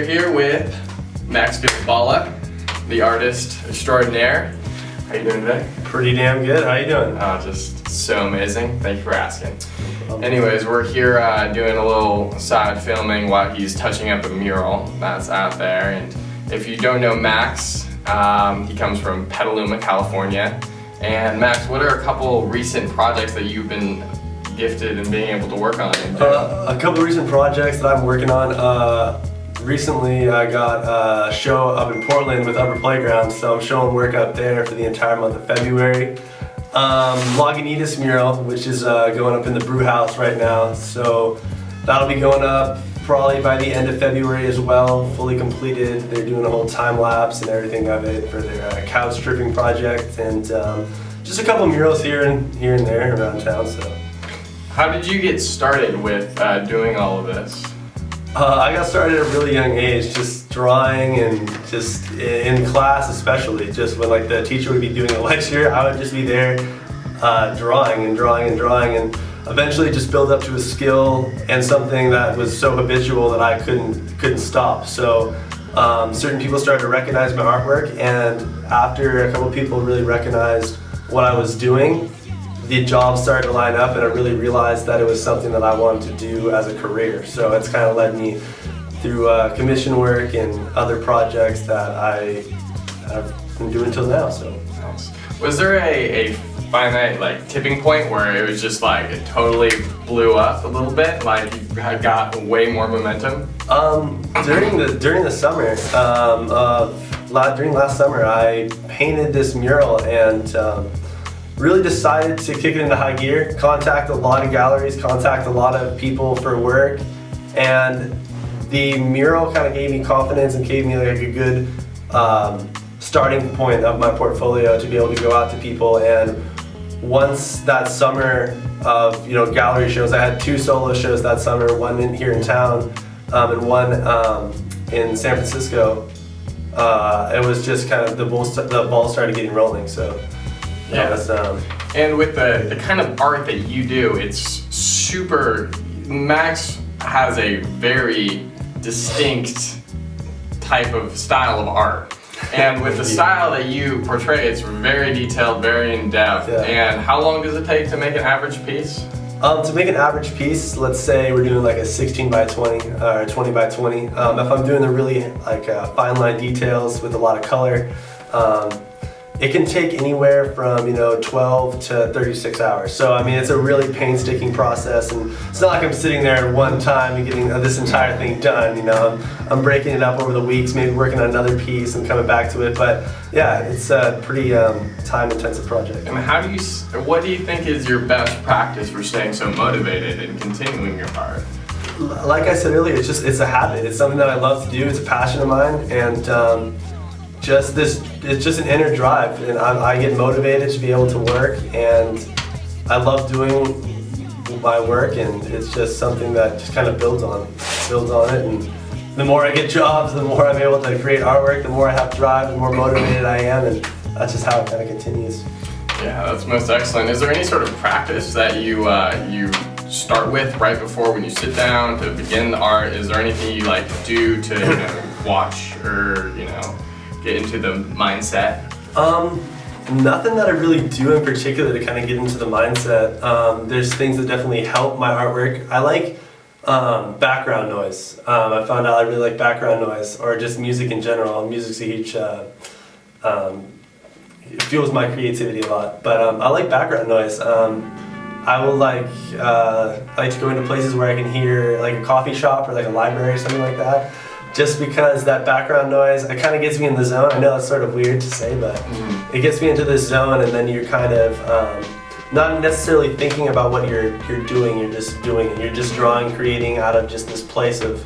here with Maxfield Bala, the artist extraordinaire. How you doing today? Pretty damn good. How you doing? Oh, just so amazing. Thank you for asking. Anyways, we're here doing a little side filming while he's touching up a mural that's out there. And if you don't know Max, he comes from Petaluma, California. And Max, what are a couple recent projects that you've been gifted and being able to work on? A couple recent projects that I'm working on. Recently I got a show up in Portland with Upper Playground, so I'm showing work up there for the entire month of February. Lagunitas mural, which is going up in the brew house right now, so that'll be going up probably by the end of February as well, fully completed. They're doing a whole time lapse and everything of it for their couch stripping project, and just a couple murals here and there around town. So, how did you get started with doing all of this? I got started at a really young age, just drawing, and just in class especially, just when like the teacher would be doing a lecture, I would just be there drawing and eventually just build up to a skill and something that was so habitual that I couldn't stop. So certain people started to recognize my artwork, and after a couple people really recognized what I was doing, the jobs started to line up, and I really realized that it was something that I wanted to do as a career. So it's kind of led me through commission work and other projects that I have been doing until now. So, was there a finite like tipping point where it was just like it totally blew up a little bit, like you had got way more momentum? During the summer, during last summer, I painted this mural and really decided to kick it into high gear, contact a lot of galleries, contact a lot of people for work, and the mural kind of gave me confidence and gave me like a good starting point of my portfolio to be able to go out to people. And once that summer of gallery shows, I had 2 solo shows that summer, one here in town and one in San Francisco. It was just kind of the ball started getting rolling. So. Yeah, and with the kind of art that you do, it's super. Max has a very distinct type of style of art, and with the style that you portray, it's very detailed, very in depth. Yeah. And how long does it take to make an average piece? To make an average piece, let's say we're doing like a 16 by 20 or 20 by 20. If I'm doing the really like fine line details with a lot of color. It can take anywhere from 12 to 36 hours. So I mean, it's a really painstaking process, and it's not like I'm sitting there at one time and getting this entire thing done. I'm breaking it up over the weeks, maybe working on another piece and coming back to it. But yeah, it's a pretty time-intensive project. And what do you think is your best practice for staying so motivated and continuing your art? Like I said earlier, it's a habit. It's something that I love to do. It's a passion of mine, and it's just an inner drive, and I get motivated to be able to work, and I love doing my work, and it's just something that just kind of builds on it. And the more I get jobs, the more I'm able to create artwork, the more I have drive, the more motivated I am, and that's just how it kind of continues. Yeah, that's most excellent. Is there any sort of practice that you start with right before when you sit down to begin the art? Is there anything you like to do to watch or get into the mindset? Nothing that I really do in particular to kind of get into the mindset. There's things that definitely help my artwork. I like background noise. I found out I really like background noise, or just music in general. Music's a huge, it fuels my creativity a lot. But I like background noise. I will like to go into places where I can hear like a coffee shop or like a library or something like that. Just because that background noise, it kind of gets me in the zone. I know it's sort of weird to say, but it gets me into this zone, and then you're kind of not necessarily thinking about what you're doing. You're just doing it. You're just drawing, creating out of just this place of.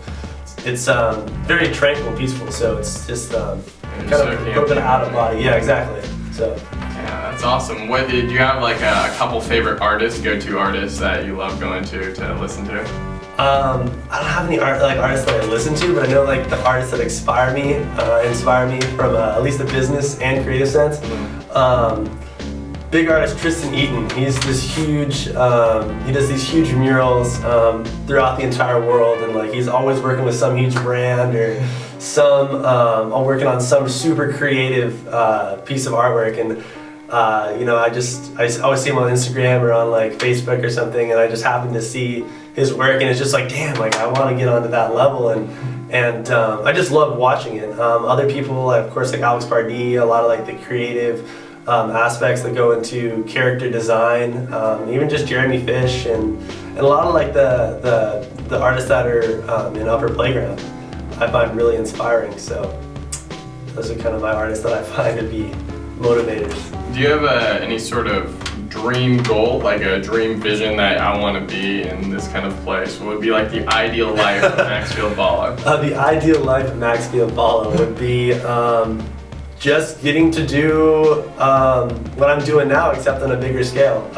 It's very tranquil and peaceful. So it's just kind of a little bit out of body. Yeah, exactly. So. Yeah, that's awesome. What did you have like a couple favorite artists, go-to artists that you love going to listen to? I don't have any artists that I listen to, but I know like the artists that inspire me from at least a business and creative sense. big artist Tristan Eaton. He's this huge, he does these huge murals throughout the entire world, and like he's always working with some huge brand or some, I'm working on some super creative piece of artwork, and you know, I always see him on Instagram or on like Facebook or something, and I just happen to see his work, and it's just like, damn, like I want to get onto that level, and I just love watching it. Other people, of course, like Alex Pardee, a lot of like the creative aspects that go into character design, even just Jeremy Fish, and a lot of like the artists that are in Upper Playground, I find really inspiring. So those are kind of my artists that I find to be motivators. Do you have any sort of dream goal, like a dream vision that I want to be in this kind of place? What would be like the ideal life of Maxfield Bala? The ideal life of Maxfield Bala would be just getting to do what I'm doing now, except on a bigger scale.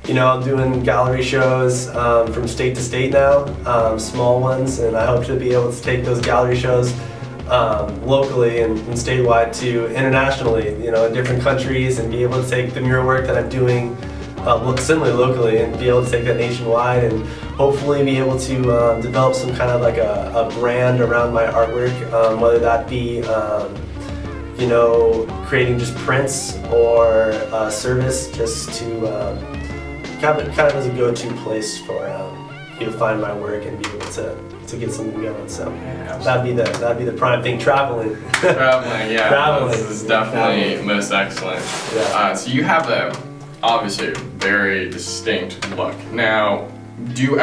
You know, I'm doing gallery shows from state to state now, small ones, and I hope to be able to take those gallery shows locally and statewide to internationally, you know, in different countries, and be able to take the mural work that I'm doing similarly locally and be able to take that nationwide, and hopefully be able to develop some kind of like a brand around my artwork, whether that be you know, creating just prints or service, just to kind of as a go-to place for you to find my work and be able to get something going. So that'd be the prime thing. Traveling. Traveling, yeah. Traveling. This is definitely most excellent. Yeah. So you have obviously very distinct look. Now, do you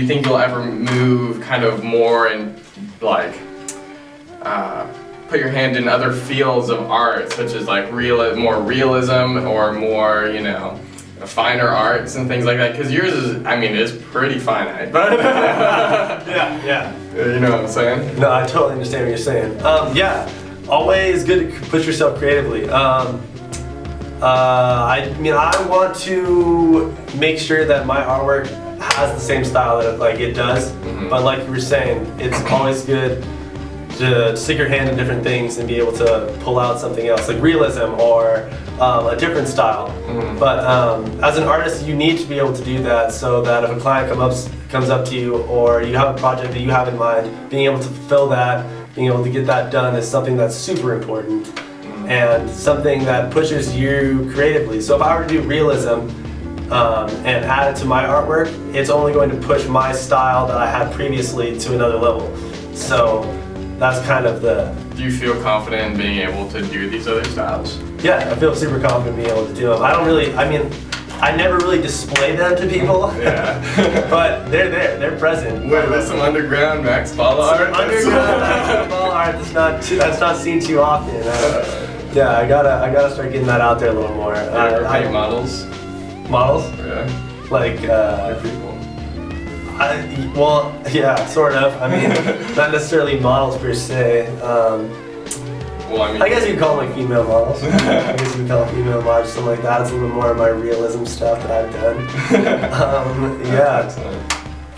think you'll ever move kind of more and like put your hand in other fields of art, such as like more realism or more, you know, finer arts and things like that? Because yours is, I mean, it's pretty finite, but yeah. You know what I'm saying? No, I totally understand what you're saying. Yeah, always good to push yourself creatively. I mean, I want to make sure that my artwork has the same style that it does. Mm-hmm. But like you were saying, it's always good to stick your hand in different things and be able to pull out something else, like realism or a different style. Mm-hmm. But as an artist, you need to be able to do that, so that if a client comes up to you, or you have a project that you have in mind, being able to fulfill that, being able to get that done is something that's super important. Mm-hmm. And something that pushes you creatively. So if I were to do realism and add it to my artwork, it's only going to push my style that I had previously to another level. So that's kind of the... Do you feel confident in being able to do these other styles? Yeah, I feel super confident being able to do them. I never really display them to people. Yeah. But they're there, they're present. Wait, there's some underground Max Bala art? Underground Max Bala art that's not seen too often. Yeah, I gotta start getting that out there a little more. Paint models? Models? Yeah. Like, people. Well, yeah, sort of. I mean, not necessarily models per se. Well, I mean, I guess you could call them like female models. I guess you could call them female models, something like that. It's a little bit more of my realism stuff that I've done. Yeah. Excellent.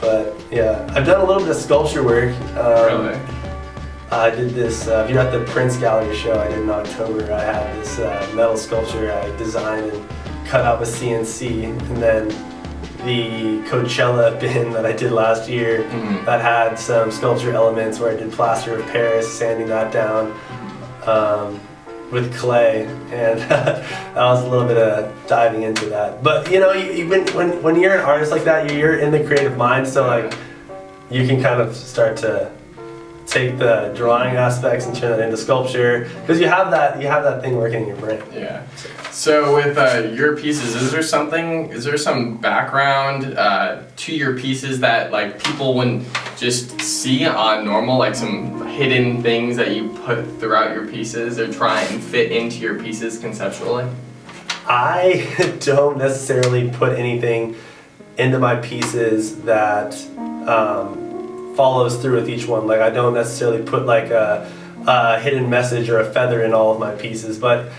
But yeah, I've done a little bit of sculpture work. Really? I did this, if you're at the Prince Gallery show I did in October, I had this metal sculpture I designed and cut out with CNC, and then the Coachella bin that I did last year, mm-hmm. that had some sculpture elements where I did plaster of Paris, sanding that down with clay, and that was a little bit of diving into that. But you know, when you're an artist like that, you're in the creative mind, so like you can kind of start to take the drawing aspects and turn that into sculpture, because you have that thing working in your brain. Yeah. So with your pieces, is there some background to your pieces that like people wouldn't just see on normal, like some hidden things that you put throughout your pieces or try and fit into your pieces conceptually? I don't necessarily put anything into my pieces that follows through with each one. Like, I don't necessarily put like a hidden message or a feather in all of my pieces, but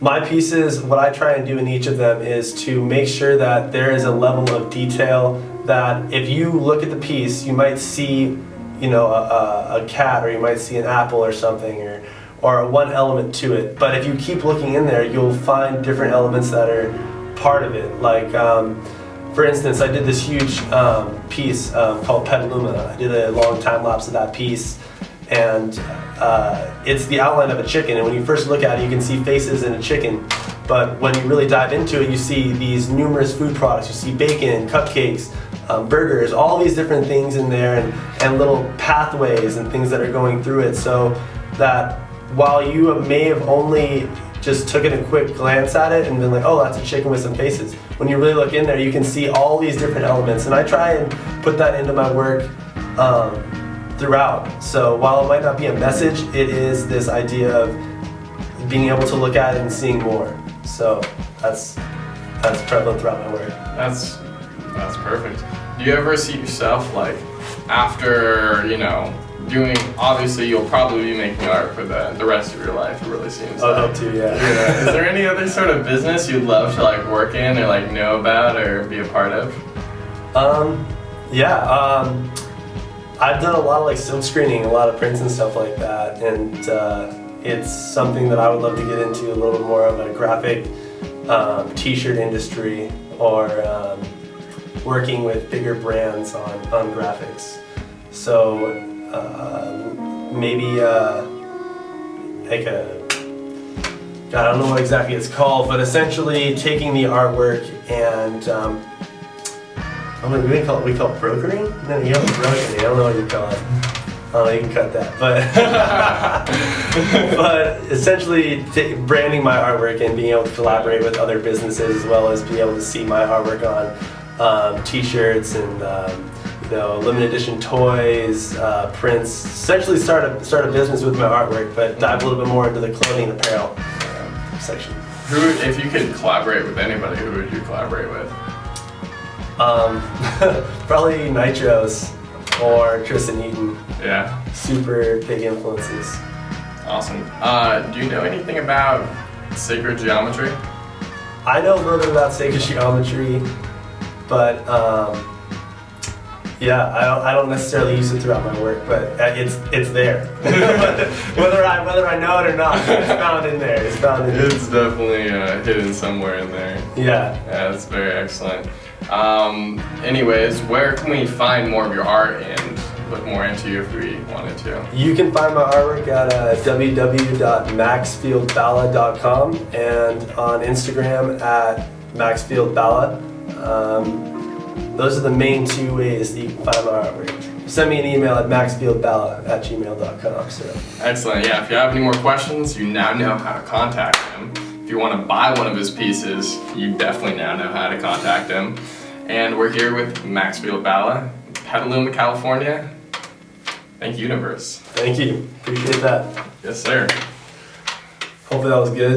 my pieces, what I try and do in each of them is to make sure that there is a level of detail that if you look at the piece, you might see, you know, a cat, or you might see an apple or something, or one element to it. But if you keep looking in there, you'll find different elements that are part of it. Like, for instance, I did this huge piece called Petaluma. I did a long time lapse of that piece, and it's the outline of a chicken. And when you first look at it, you can see faces in a chicken. But when you really dive into it, you see these numerous food products. You see bacon, cupcakes, burgers, all these different things in there, and little pathways and things that are going through it. So that while you may have only just took a quick glance at it and been like, oh, that's a chicken with some faces, when you really look in there, you can see all these different elements. And I try and put that into my work throughout. So while it might not be a message, it is this idea of being able to look at it and seeing more. So that's prevalent throughout my work. That's perfect. Do you ever see yourself like after, you know, doing, obviously you'll probably be making art for the rest of your life, it really seems I would like. hope to, yeah. Is there any other sort of business you'd love to like work in or like know about or be a part of? I've done a lot of like silk screening, a lot of prints and stuff like that, and it's something that I would love to get into a little bit more of a graphic t-shirt industry, or working with bigger brands on graphics. So maybe like I don't know what exactly it's called, but essentially taking the artwork and we call it brokering? No, you don't brokering. I don't know what you call it. Oh, you can cut that. But essentially branding my artwork and being able to collaborate with other businesses, as well as be able to see my artwork on t-shirts and limited edition toys, prints. Essentially start a business with my artwork, but dive a little bit more into the clothing and apparel section. Who, if you could collaborate with anybody, who would you collaborate with? Probably Nitros or Tristan Eaton. Yeah. Super big influences. Awesome. Do you know anything about sacred geometry? I know a little bit about sacred geometry, but I don't necessarily use it throughout my work, but it's there. whether I know it or not, it's found in there. It's Definitely hidden somewhere in there. Yeah. Yeah, that's very excellent. Anyways, where can we find more of your art and look more into you if we wanted to? You can find my artwork at www.maxfieldbala.com and on Instagram at maxfieldbala. Those are the main two ways that you can find my artwork. Send me an email at maxfieldbala@gmail.com. So. Excellent. Yeah, if you have any more questions, you now know how to contact him. If you want to buy one of his pieces, you definitely now know how to contact him. And we're here with Maxfield Bala, Petaluma, California. ThankYouniverse. Thank you. Appreciate that. Yes, sir. Hopefully that was good.